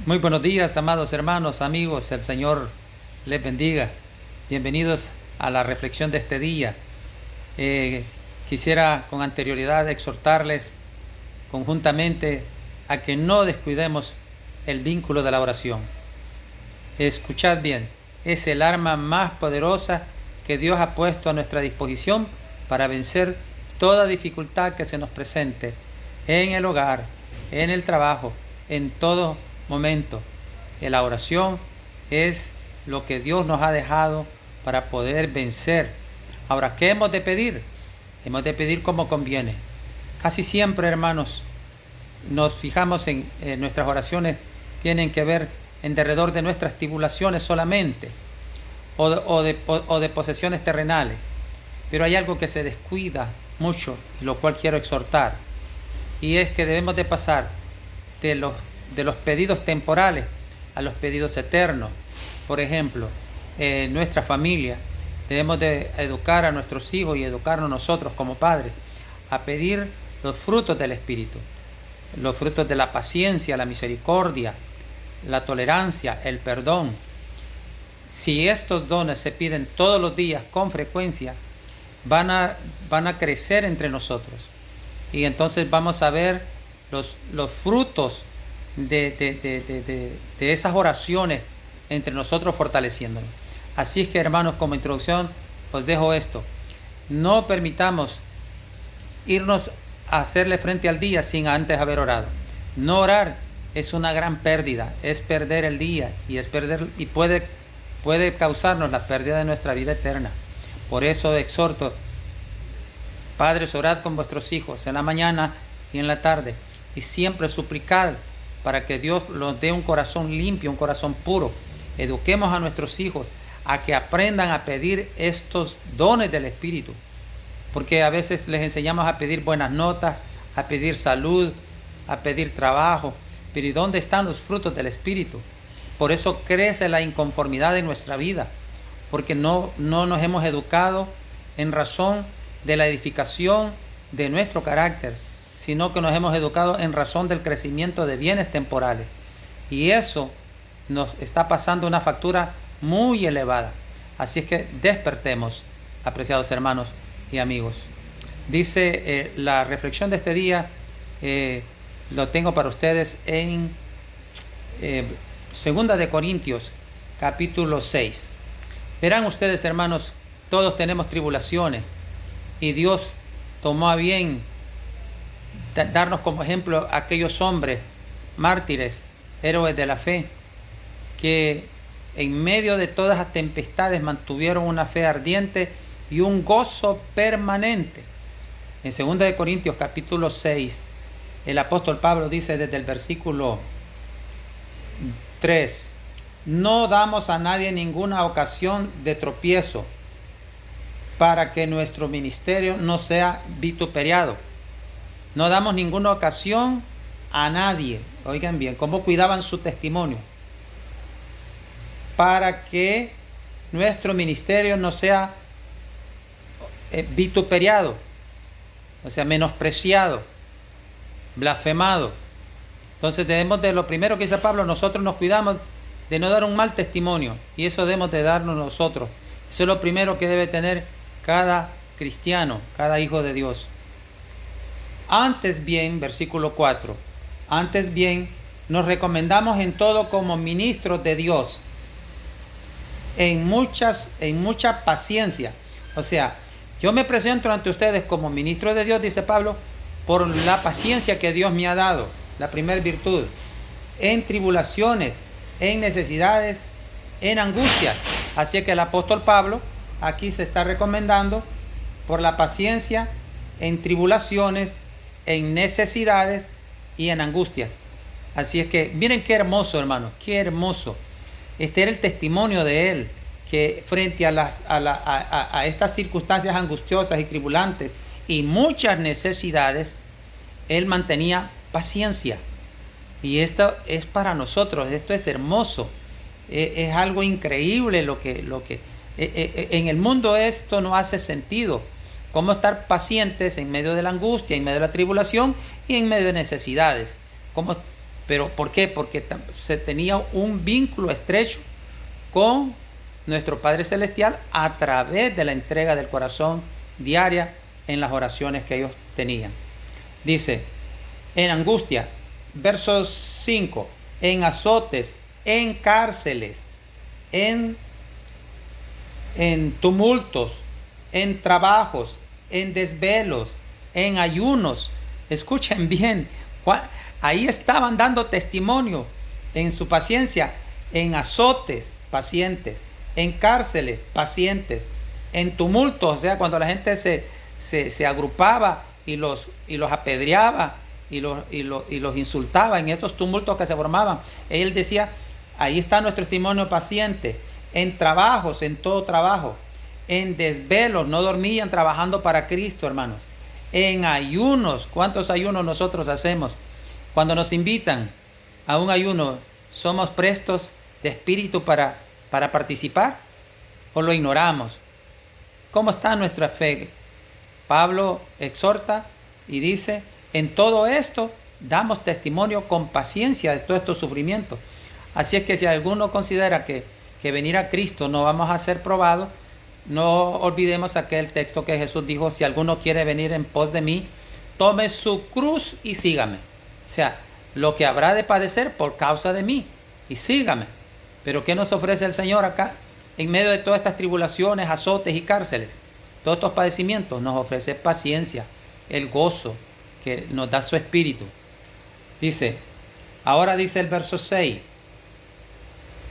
Muy buenos días, amados hermanos, amigos, el Señor les bendiga. Bienvenidos a la reflexión de este día. Quisiera con anterioridad exhortarles conjuntamente a que no descuidemos el vínculo de la oración. Escuchad bien, es el arma más poderosa que Dios ha puesto a nuestra disposición para vencer toda dificultad que se nos presente en el hogar, en el trabajo, en todo momento. La oración es lo que Dios nos ha dejado para poder vencer. Ahora, ¿qué hemos de pedir? Hemos de pedir como conviene. Casi siempre, hermanos, nos fijamos en nuestras oraciones tienen que ver en derredor de nuestras tribulaciones solamente o de posesiones terrenales. Pero hay algo que se descuida mucho, lo cual quiero exhortar, y es que debemos de pasar de los pedidos temporales a los pedidos eternos. Por ejemplo, nuestra familia, debemos de educar a nuestros hijos y educarnos nosotros como padres a pedir los frutos del Espíritu, los frutos de la paciencia, la misericordia, la tolerancia, el perdón. Si estos dones se piden todos los días con frecuencia, van a crecer entre nosotros, y entonces vamos a ver los frutos de esas oraciones entre nosotros, fortaleciéndonos. Así es que, hermanos, como introducción os dejo esto: no permitamos irnos a hacerle frente al día sin antes haber orado. No orar es una gran pérdida, es perder el día, y puede causarnos la pérdida de nuestra vida eterna. Por eso exhorto: padres, orad con vuestros hijos en la mañana y en la tarde, y siempre suplicad para que Dios nos dé un corazón limpio, un corazón puro. Eduquemos a nuestros hijos a que aprendan a pedir estos dones del Espíritu, porque a veces les enseñamos a pedir buenas notas, a pedir salud, a pedir trabajo, pero ¿y dónde están los frutos del Espíritu? Por eso crece la inconformidad en nuestra vida, porque no nos hemos educado en razón de la edificación de nuestro carácter, sino que nos hemos educado en razón del crecimiento de bienes temporales. Y eso nos está pasando una factura muy elevada. Así es que despertemos, apreciados hermanos y amigos. Dice la reflexión de este día, lo tengo para ustedes en 2 de Corintios, capítulo 6. Verán ustedes, hermanos, todos tenemos tribulaciones, y Dios tomó a bien darnos como ejemplo a aquellos hombres mártires, héroes de la fe, que en medio de todas las tempestades mantuvieron una fe ardiente y un gozo permanente. En 2 de Corintios capítulo 6, el apóstol Pablo dice desde el versículo 3: no damos a nadie ninguna ocasión de tropiezo, para que nuestro ministerio no sea vituperiado. No damos ninguna ocasión a nadie. Oigan bien, cómo cuidaban su testimonio. Para que nuestro ministerio no sea vituperiado, o sea, menospreciado, blasfemado. Entonces debemos de, lo primero que dice Pablo, nosotros nos cuidamos de no dar un mal testimonio, y eso debemos de darnos nosotros. Eso es lo primero que debe tener cada cristiano, cada hijo de Dios. Antes bien, versículo 4, antes bien nos recomendamos en todo como ministros de Dios, en mucha paciencia. O sea, yo me presento ante ustedes como ministro de Dios, dice Pablo, por la paciencia que Dios me ha dado, la primera virtud, en tribulaciones, en necesidades, en angustias. Así que el apóstol Pablo aquí se está recomendando por la paciencia en tribulaciones, en necesidades y en angustias. Así es que miren qué hermoso, hermanos, qué hermoso. Este era el testimonio de él, que frente a estas circunstancias angustiosas y tribulantes y muchas necesidades, él mantenía paciencia. Y esto es para nosotros, esto es hermoso, es algo increíble lo que en el mundo esto no hace sentido. Cómo estar pacientes en medio de la angustia, en medio de la tribulación y en medio de necesidades. ¿Pero por qué? Porque se tenía un vínculo estrecho con nuestro Padre Celestial a través de la entrega del corazón diaria en las oraciones que ellos tenían. Dice, en angustia, verso 5, en azotes, en cárceles, en tumultos, en trabajos, en desvelos, en ayunos. Escuchen bien, ahí estaban dando testimonio en su paciencia, en azotes, pacientes, en cárceles, pacientes, en tumultos, o sea, cuando la gente se agrupaba y los apedreaba y los insultaba en estos tumultos que se formaban. Él decía, ahí está nuestro testimonio paciente. En trabajos, en todo trabajo, en desvelos, no dormían trabajando para Cristo, hermanos. En ayunos, ¿cuántos ayunos nosotros hacemos? Cuando nos invitan a un ayuno, ¿somos prestos de espíritu para participar o lo ignoramos? ¿Cómo está nuestra fe? Pablo exhorta y dice, en todo esto damos testimonio con paciencia de todos estos sufrimientos. Así es que si alguno considera que venir a Cristo no vamos a ser probados, no olvidemos aquel texto que Jesús dijo, si alguno quiere venir en pos de mí, tome su cruz y sígame. O sea, lo que habrá de padecer por causa de mí, y sígame. Pero ¿qué nos ofrece el Señor acá? En medio de todas estas tribulaciones, azotes y cárceles, todos estos padecimientos, nos ofrece paciencia, el gozo que nos da su espíritu. Dice, ahora dice el verso 6,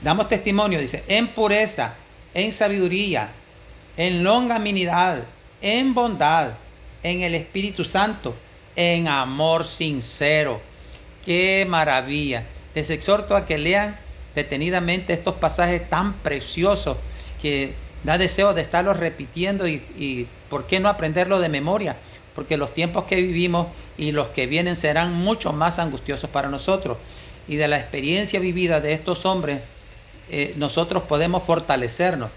damos testimonio, dice, en pureza, en sabiduría, en longanimidad, en bondad, en el Espíritu Santo, en amor sincero. ¡Qué maravilla! Les exhorto a que lean detenidamente estos pasajes tan preciosos que da deseo de estarlos repitiendo y ¿por qué no aprenderlo de memoria? Porque los tiempos que vivimos y los que vienen serán mucho más angustiosos para nosotros. Y de la experiencia vivida de estos hombres, nosotros podemos fortalecernos.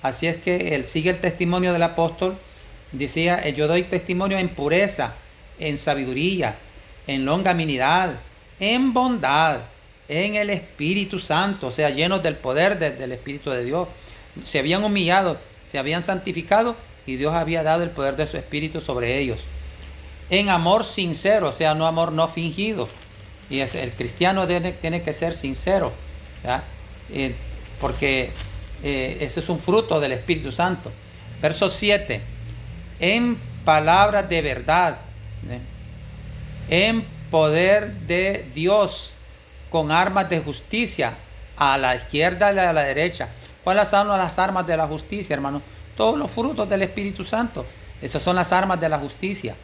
Así es que él sigue el testimonio del apóstol. Decía, yo doy testimonio en pureza, en sabiduría, en longanimidad, en bondad, en el Espíritu Santo, o sea, llenos del poder del Espíritu de Dios. Se habían humillado, se habían santificado y Dios había dado el poder de su Espíritu sobre ellos. En amor sincero, o sea, no amor no fingido. Y el cristiano tiene que ser sincero, ¿ya? Porque ese es un fruto del Espíritu Santo. Verso 7. En palabras de verdad, en poder de Dios, con armas de justicia, a la izquierda y a la derecha. ¿Cuáles son las armas de la justicia, hermano? Todos los frutos del Espíritu Santo. Esas son las armas de la justicia.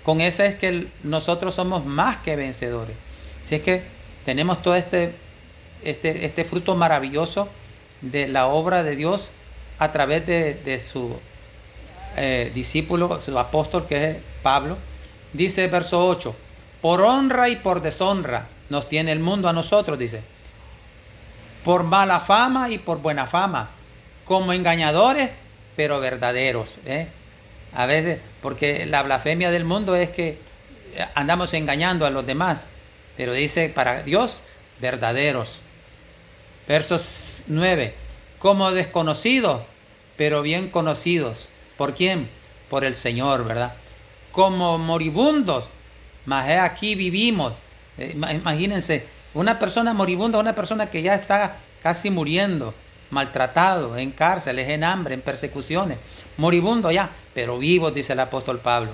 Con esa es que nosotros somos más que vencedores. Así es que tenemos todo este fruto maravilloso de la obra de Dios a través de su discípulo, su apóstol, que es Pablo. Dice verso 8, por honra y por deshonra nos tiene el mundo a nosotros, dice, por mala fama y por buena fama, como engañadores, pero verdaderos. A veces, porque la blasfemia del mundo es que andamos engañando a los demás, pero dice para Dios, verdaderos. Versos 9, como desconocidos, pero bien conocidos. ¿Por quién? Por el Señor, ¿verdad? Como moribundos, mas aquí vivimos. Imagínense, una persona moribunda, una persona que ya está casi muriendo, maltratado, en cárceles, en hambre, en persecuciones, moribundo ya, pero vivos, dice el apóstol Pablo.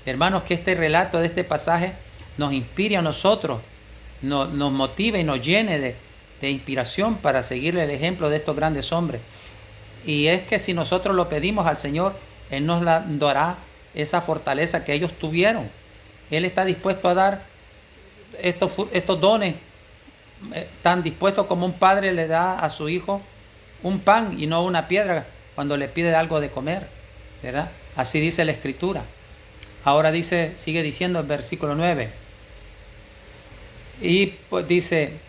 Hermanos, que este relato de este pasaje nos inspire a nosotros, nos motive y nos llene de inspiración para seguirle el ejemplo de estos grandes hombres. Y es que si nosotros lo pedimos al Señor, Él nos dará esa fortaleza que ellos tuvieron. Él está dispuesto a dar estos dones, tan dispuesto como un padre le da a su hijo un pan y no una piedra cuando le pide algo de comer, ¿verdad? Así dice la Escritura. Ahora sigue diciendo el versículo 9. Y pues dice,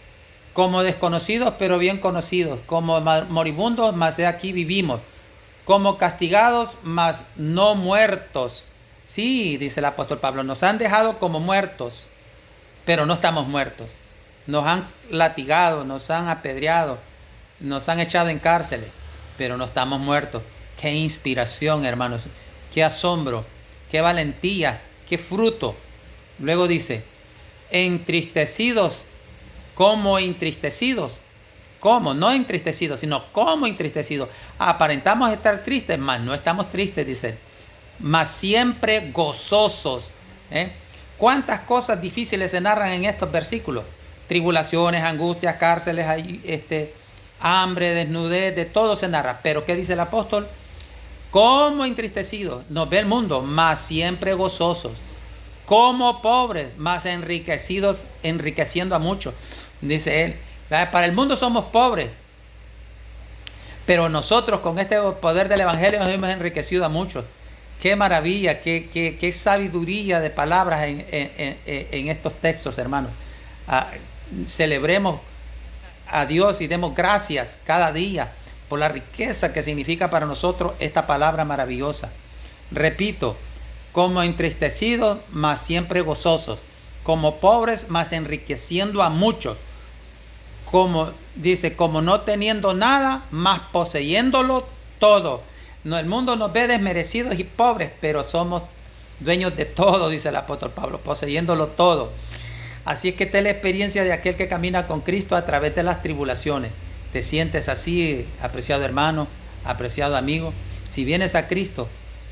como desconocidos pero bien conocidos, como moribundos, mas aquí vivimos, como castigados, mas no muertos. Sí, dice el apóstol Pablo, nos han dejado como muertos, pero no estamos muertos. nos han latigado, nos han apedreado, nos han echado en cárceles, pero no estamos muertos. Qué inspiración, hermanos, qué asombro, qué valentía, qué fruto. Luego dice, entristecidos, como entristecidos. ¿Cómo? No entristecidos, sino como entristecidos. Aparentamos estar tristes, mas no estamos tristes, dice. Mas siempre gozosos. ¿Cuántas cosas difíciles se narran en estos versículos? Tribulaciones, angustias, cárceles, hambre, desnudez, de todo se narra. Pero ¿qué dice el apóstol? Como entristecidos, nos ve el mundo, mas siempre gozosos. Como pobres, mas enriquecidos, enriqueciendo a muchos. Dice él, para el mundo somos pobres, pero nosotros con este poder del evangelio nos hemos enriquecido a muchos. Qué maravilla, qué sabiduría de palabras en estos textos, hermanos. Celebremos a Dios y demos gracias cada día por la riqueza que significa para nosotros esta palabra maravillosa. Repito, como entristecidos, mas siempre gozosos, como pobres, mas enriqueciendo a muchos, como dice, como no teniendo nada, mas poseyéndolo todo. No, el mundo nos ve desmerecidos y pobres, pero somos dueños de todo, dice el apóstol Pablo, poseyéndolo todo. Así es que esta es la experiencia de aquel que camina con Cristo a través de las tribulaciones. ¿Te sientes así, apreciado hermano, apreciado amigo? Si vienes a Cristo,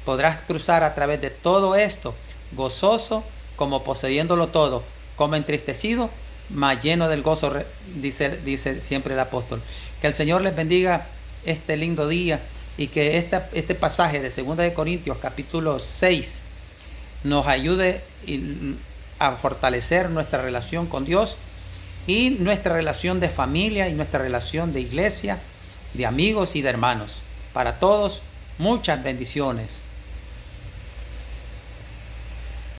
podrás cruzar a través de todo esto, gozoso, como poseyéndolo todo, como entristecido, mas lleno del gozo, dice siempre el apóstol. Que el Señor les bendiga este lindo día y que este pasaje de 2 de Corintios capítulo 6 nos ayude a fortalecer nuestra relación con Dios y nuestra relación de familia y nuestra relación de iglesia, de amigos y de hermanos. Para todos, muchas bendiciones.